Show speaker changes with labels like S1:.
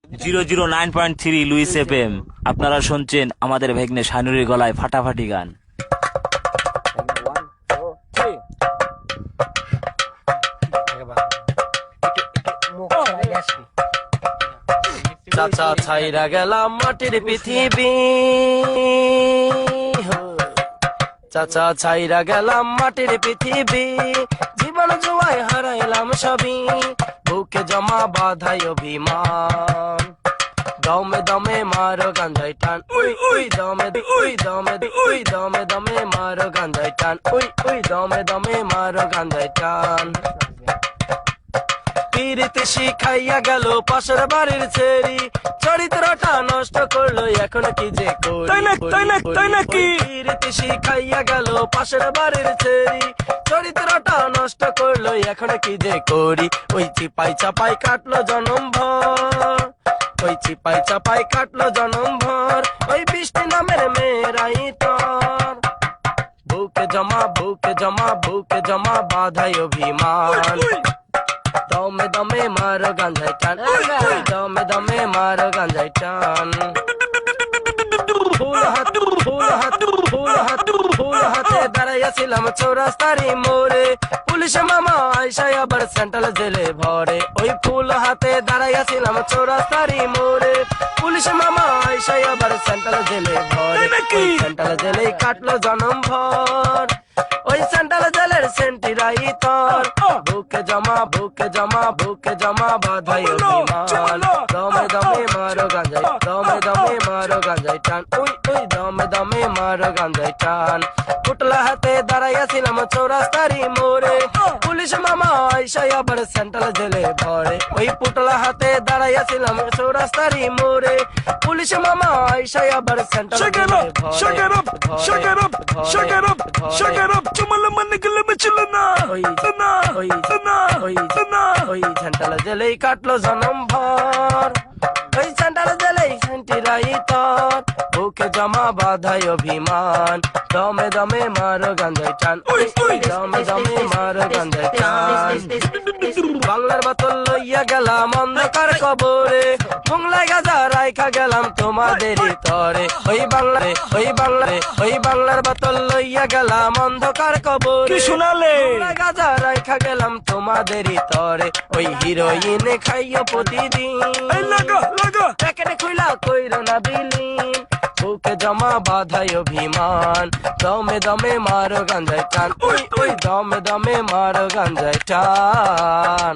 S1: 009.3 Luis FM. আপনারা শুনছেন আমাদের ভেগ্নে শানুরের গলায় ফাটাফাটি গান।
S2: চাচা ছাইরা গেলাম মাটির পৃথিবী, চাচা ছাইরা গেলাম মাটির পৃথিবী, জীবন জুয়ায় হারাইলাম সবই, বুকে জমা বাধাই অভিমান, দমে দমে মারো গাঞ্জাই টান, উই উই দমে উই দমে উই দমে দমে মারো গাঞ্জাই টান, উই উই দমে দমে মারো গাঞ্জাই টান। পিরিতি শিখাইয়া গেল পাশের বাড়ির ছেড়ি, চরিত্রটা নষ্ট করলো এখন কি যে করি। পিরিতি শিখাইয়া গেল পাশের বাড়ির ছেড়ি, চরিত্রটা নষ্ট করলো এখন কি যে করি। ওই চিপাই চাপাই কাটলো জনম ভর, ওই চিপাই চাপাই কাটলো জনম ভর, ওই বৃষ্টি নামের মেয়েরাই তোর, বুকে জমা বুকে জমা বুকে জমা বাধাই অভিমান, দমে দমে মারো গাঞ্জাই টান, দমে দমে মারো গাঞ্জাই টান। ফুল হাত ফুল হাত ফুল হাত ফুল হাতে দাঁড়াইয়াছিলাম চৌরাস্তারি মোড়ে, পুলিশ মামা আইসাই আবার সেন্ট্রাল জেলে ভরে। ওই ফুল হাতে দাঁড়াইয়াছিলাম চৌরাস্তারি মোড়ে, পুলিশ মামা আইসাই আবার সেন্ট্রাল জেলে ভরে। সেন্ট্রাল জেলে কাটলো জনম ভর, ওই সেন্ট্রাল জেলের সেন্টিরাই তোর, বুকে জমা বুকে জমা বুকে জমা বাধাই অভিমান, দমে দমে মারো গাঞ্জাই, দমে দমে মারো গাঞ্জাই টান, উই উই দমে দমে মারো গাঞ্জাই টান। পুটলা হাতে দাঁড়াইয়াছিলাম চৌরাস্তারি মোড়ে, পুলিশ মামা আইসাই আবার সেন্ট্রাল জেলে ভরে। ওই পুটলা হাতে দাঁড়াইয়াছিলাম চৌরাস্তারি মোড়ে, পুলিশ মামা আইসাই আবার সেন্ট্রাল জেলে সেন্ট্রাল জেলেই কাটলো জনম ভর, ওই সেন্ট্রাল জেলেই সেন্টিরাই তোর, বুকে জমা বাধাই অভিমান, দমে দমে মারো গাঞ্জাই টান, দমে দমে মারো গাঞ্জাই টান। বাংলার বোতল লইয়া গেলাম অন্ধকার কবরে, বাংলায় গাজা রাইখা গেলাম তোমাদেরই তরে। ওই বাংলায় ওই বাংলায় ওই বাংলার বোতল লইয়া গেলাম অন্ধকার কবরে, শোনালে গাজা রাইখা গেলাম তোমাদেরই তরে। ওই হিরোইনে খাইও প্রতিদিন, প্যাকেটে খুইলা কইরো না বিলীন, বুকে জমা বাধাই অভিমান, দমে দমে মারো গাঞ্জাই টান, উই উই দমে দমে মারো গাঞ্জাই টান।